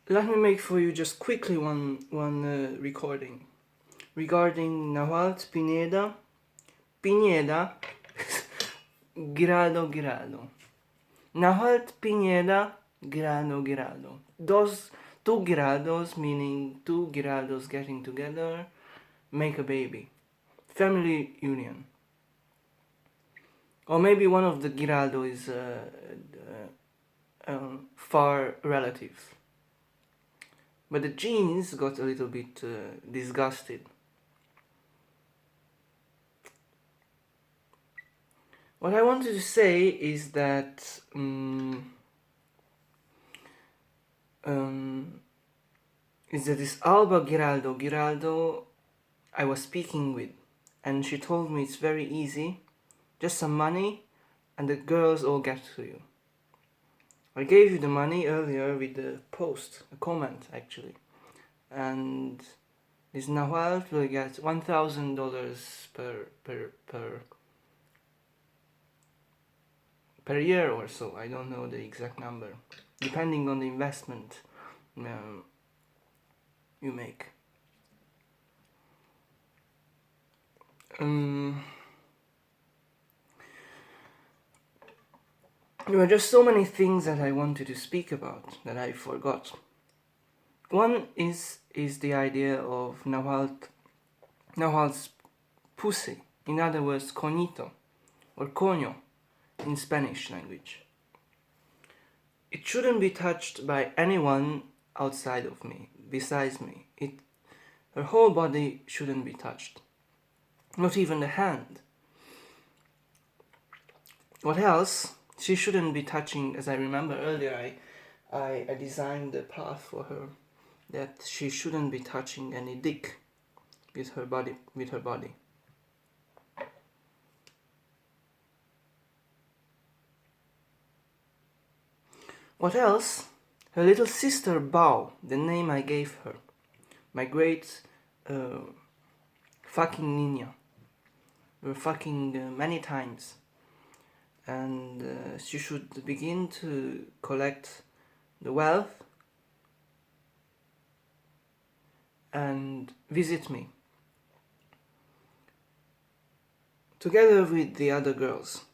let me make for you just quickly one recording regarding Nahualt Pineda. Pineda, grado. Nahualt Pineda, grado. Those 2 grados, meaning 2 grados getting together, make a baby. Family union. Or maybe one of the grado is far relative. But the genes got a little bit disgusted. What I wanted to say is that this Alba Giraldo I was speaking with, and she told me it's very easy, just some money, and the girls all get to you. I gave you the money earlier with the post, a comment actually, and this Nahualt will get $1,000 per year or so. I don't know the exact number, depending on the investment you make. There were just so many things that I wanted to speak about that I forgot. One is the idea of Nahualt's pussy, in other words, coñito, or coño, in Spanish language. It shouldn't be touched by anyone outside of me, besides me. Her whole body shouldn't be touched, not even the hand. What else? She shouldn't be touching, as I remember earlier, I designed the path for her, that she shouldn't be touching any dick with her body. What else? Her little sister Bao, the name I gave her, my great fucking niña. We were fucking many times, and she should begin to collect the wealth and visit me together with the other girls.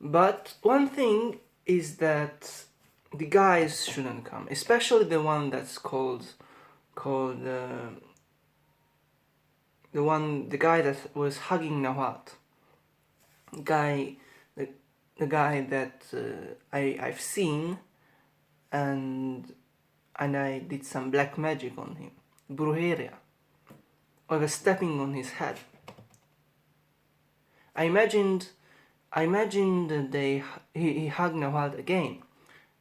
But one thing is that the guys shouldn't come, especially the one that's called the guy that was hugging Nahualt. The guy that I've seen, and I did some black magic on him, brujeria. I was stepping on his head. I imagined that he hugged Nahualt again,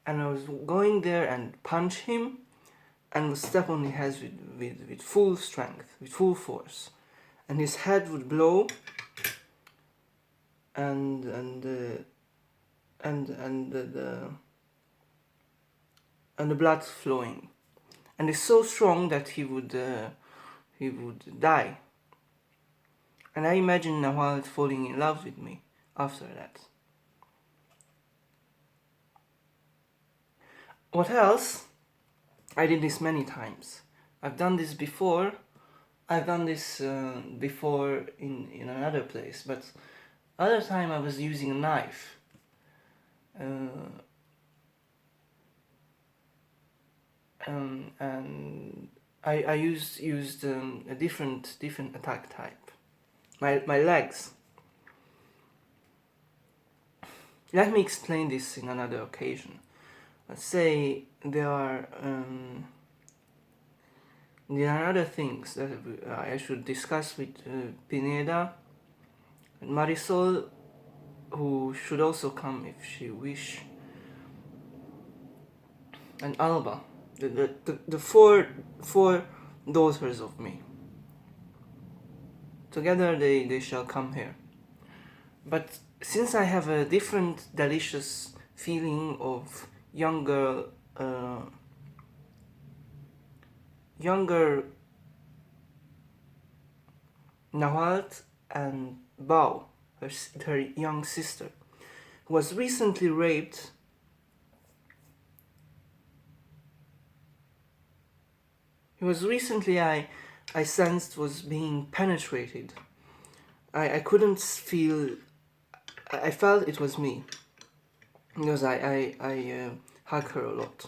and I was going there and punch him, and would step on his head with full strength, with full force, and his head would blow, and the blood flowing, and it's so strong that he would die. And I imagine Nahualt falling in love with me after that. What else? I did this many times. I've done this before. I've done this before in another place, but other time I was using a knife. And I used a different attack type. My legs. Let me explain this in another occasion. Let's say there are other things that I should discuss with Pineda and Marisol, who should also come if she wish, and Alba, the four daughters of me. Together they shall come here. But since I have a different delicious feeling of younger Nahualt and Bao, her young sister, who was recently raped. He was recently, I sensed, was being penetrated. I couldn't feel, I felt it was me, because I hug her a lot.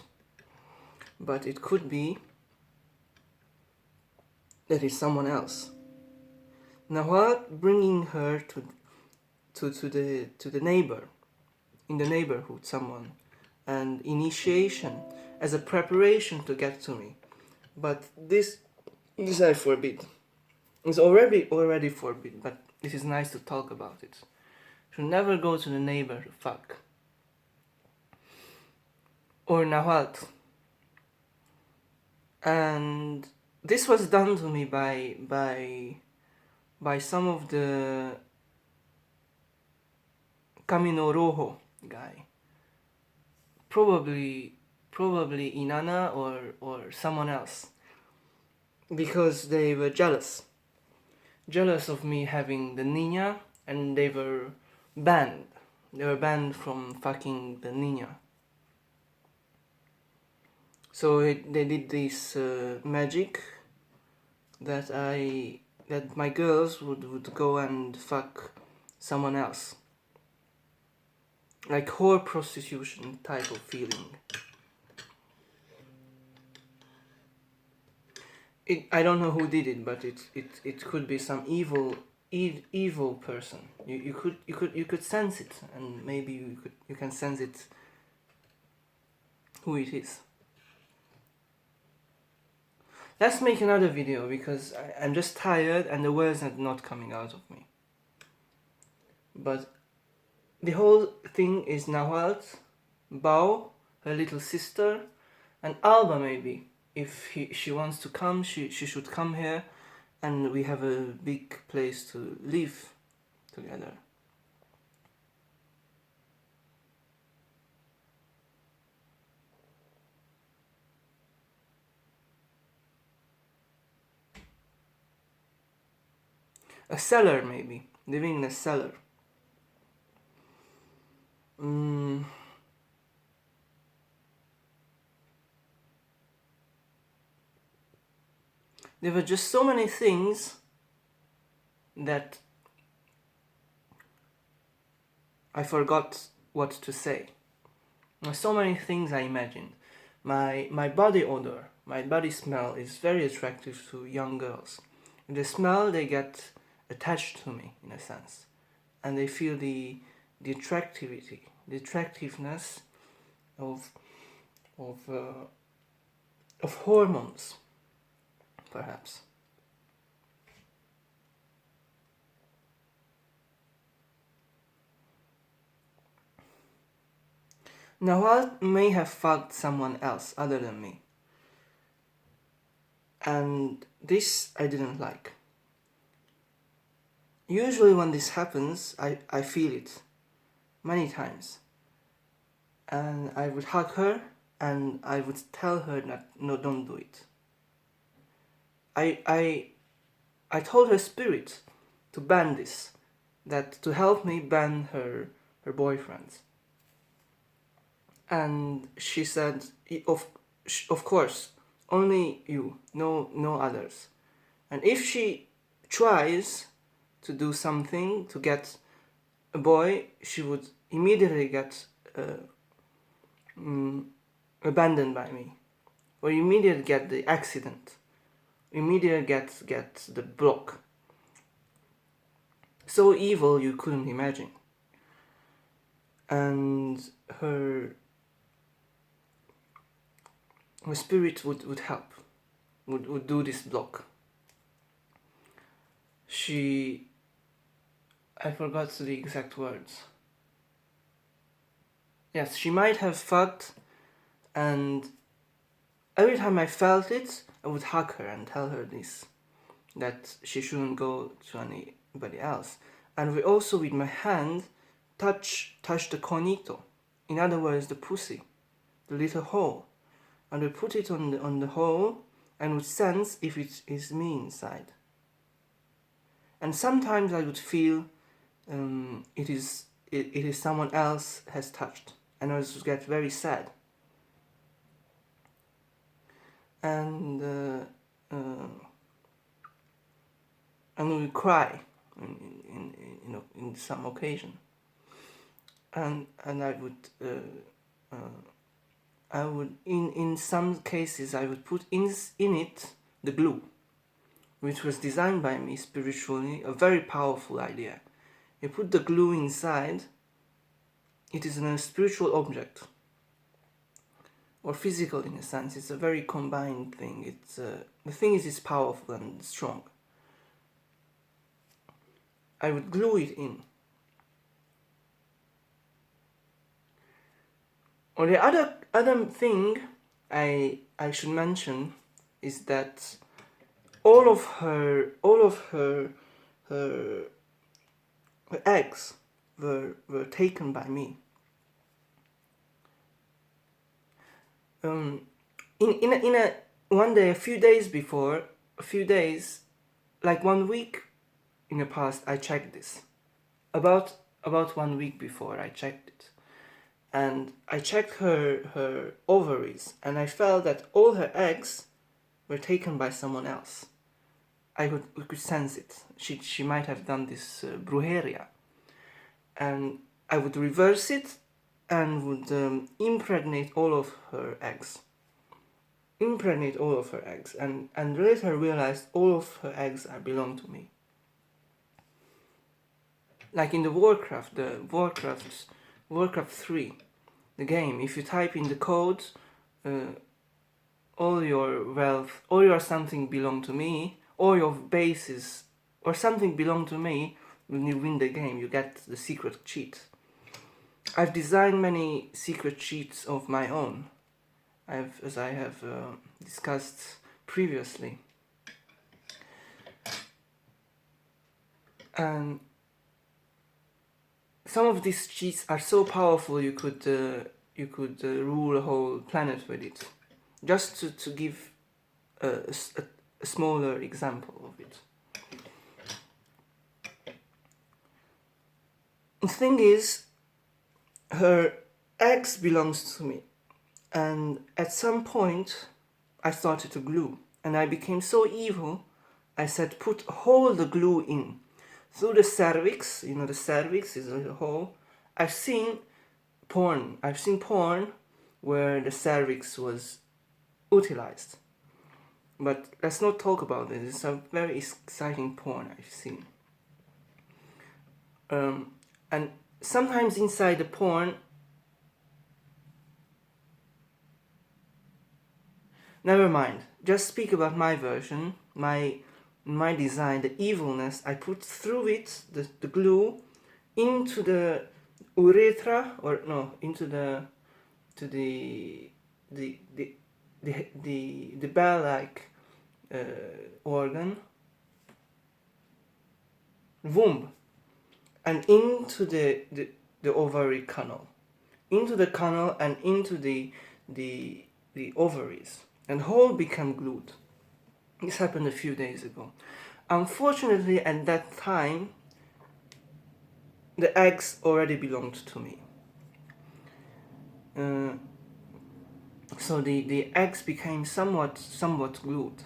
But it could be that it's someone else. Nahualt bringing her to the neighbor, in the neighborhood, someone, and initiation as a preparation to get to me. But this I forbid. It's already forbid, but it is nice to talk about it. Should never go to the neighbor to fuck. Or Nahualt. And this was done to me by some of the Camino Rojo guy. Probably Inanna or someone else. Because they were jealous. Jealous of me having the niña, and they were banned. They were banned from fucking the niña. So they did this magic that my girls would go and fuck someone else. Like whore prostitution type of feeling. I don't know who did it, but it could be some evil person. You could sense it, and maybe you can sense it who it is. Let's make another video, because I'm just tired and the words are not coming out of me. But the whole thing is Nahualt, Bao, her little sister, and Alba maybe. If she wants to come, she should come here, and we have a big place to live together. A cellar maybe, living in a cellar. There were just so many things that I forgot what to say. So many things I imagined. My body odor, my body smell is very attractive to young girls. In the smell, they get attached to me, in a sense. And they feel the attractiveness of hormones, perhaps. Nahualt may have fucked someone else other than me. And this I didn't like. Usually when this happens, I feel it many times. And I would hug her and I would tell her that no, don't do it. I told her spirit to ban this, that to help me ban her boyfriends. And she said, of course, only you, no others. And if she tries to do something to get a boy, she would immediately get abandoned by me, or immediately get the accident, immediately get the block. So evil you couldn't imagine. And her spirit would help, would do this block. I forgot the exact words. Yes, she might have fucked, and every time I felt it, I would hug her and tell her this, that she shouldn't go to anybody else. And we also, with my hand, touch the conito, in other words, the pussy, the little hole, and we put it on the hole and would sense if it is me inside. And sometimes I would feel it is someone else has touched, and I just get very sad, and we cry in some occasion, and I would in some cases I would put in it the glue, which was designed by me spiritually, a very powerful idea. You put the glue inside, it is a spiritual object, or physical in a sense. It's a very combined thing. The thing is, it's powerful and strong. I would glue it in. Or the other thing I should mention is that all of her eggs were taken by me. In a one day, a few days, like 1 week in the past, I checked this. About 1 week before, I checked it, and I checked her ovaries, and I felt that all her eggs were taken by someone else. We could sense it. She might have done this brujeria, and I would reverse it and would impregnate all of her eggs. And later realized all of her eggs belong to me. Like in the Warcraft 3, the game, if you type in the code, all your wealth, all your something belong to me, all your bases or something belong to me, when you win the game, you get the secret cheat. I've designed many secret cheats of my own, as I have discussed previously. And some of these cheats are so powerful you could rule a whole planet with it. Just to give a smaller example of it. The thing is, her eggs belongs to me, and at some point I started to glue, and I became so evil. I said, hold the glue in through the cervix. The cervix is a hole. I've seen porn where the cervix was utilized, but let's not talk about it. It's a very exciting porn I've seen. And sometimes inside the porn, never mind, just speak about my version, my design, the evilness. I put through it the glue into the urethra, or no, into the bell-like organ, womb, and into the ovary canal, and into the ovaries, and whole become glued. This happened a few days ago. Unfortunately, at that time, the eggs already belonged to me. So the eggs became somewhat glued.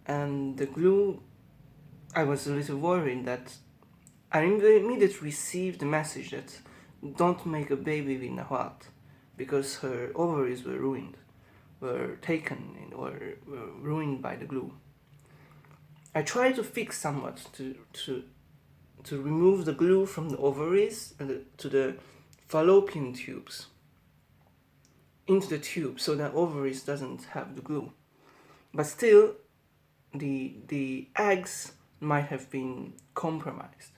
And the glue, I was a little worried that I immediately received the message that don't make a baby with Nahualt, because her ovaries were ruined, were taken or were ruined by the glue. I tried to fix somewhat to remove the glue from the ovaries to the fallopian tubes, into the tube, so that ovaries doesn't have the glue. But still, the eggs might have been compromised.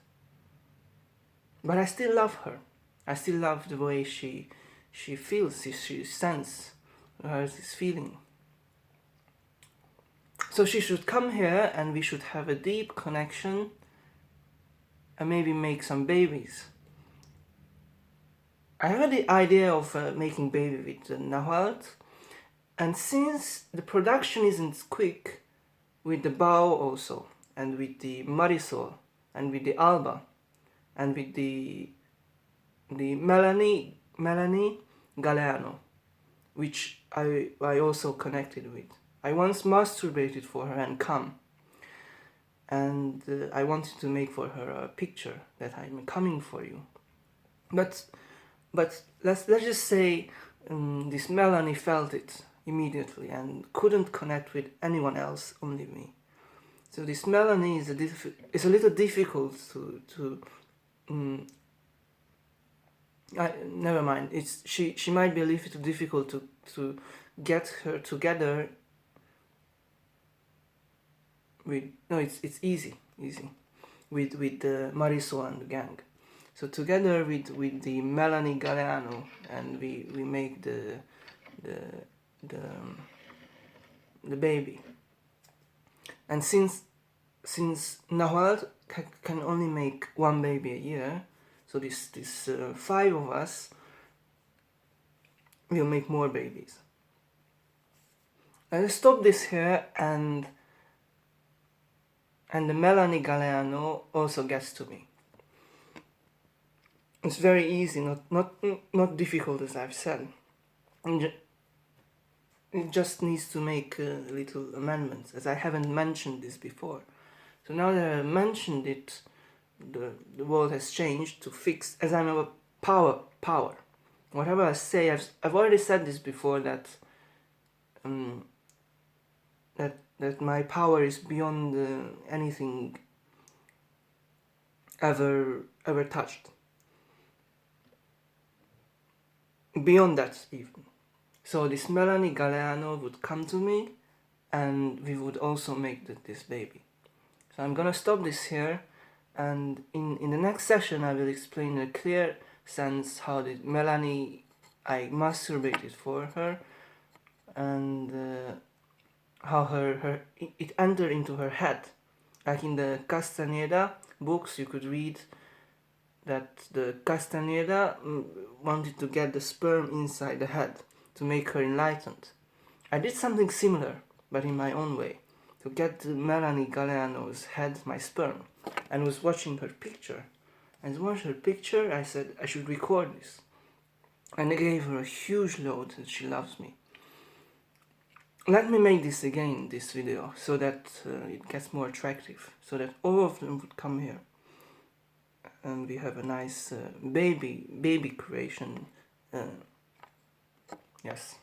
But I still love her. I still love the way she feels, she senses, has this feeling. So she should come here and we should have a deep connection and maybe make some babies. I had the idea of making baby with Nahualt, and since the production isn't quick, with the bow also, and with the Marisol, and with the Alba, and with the Melanie Galeano, which I also connected with. I once masturbated for her and come, and I wanted to make for her a picture that I'm coming for you. But let's just say this Melanie felt it immediately and couldn't connect with anyone else, only me. So this Melanie is a little difficult to never mind. She might be a little difficult to get her together with. No, it's easy with Marisol and the gang. So together with the Melanie Galeano, and we make the baby. And since Nahualt can only make one baby a year, so this 5 of us will make more babies. I'll stop this here, and the Melanie Galeano also gets to me. It's very easy, not difficult, as I've said. It just needs to make little amendments, as I haven't mentioned this before. So now that I mentioned it, the world has changed to fix, as I'm a power. Whatever I say, I've already said this before, that that my power is beyond anything ever touched. Beyond that even. So this Melanie Galeano would come to me, and we would also make this baby. So I'm gonna stop this here, and in the next session I will explain in a clear sense how the Melanie, I masturbated for her, and how it entered into her head. Like in the Castaneda books, you could read that the Castaneda wanted to get the sperm inside the head to make her enlightened. I did something similar, but in my own way, to get the Melanie Galeano's head, my sperm, and was watching her picture. And watching her picture, I said I should record this. And I gave her a huge load that she loves me. Let me make this again, this video, so that it gets more attractive, so that all of them would come here. And we have a nice baby creation. Yes.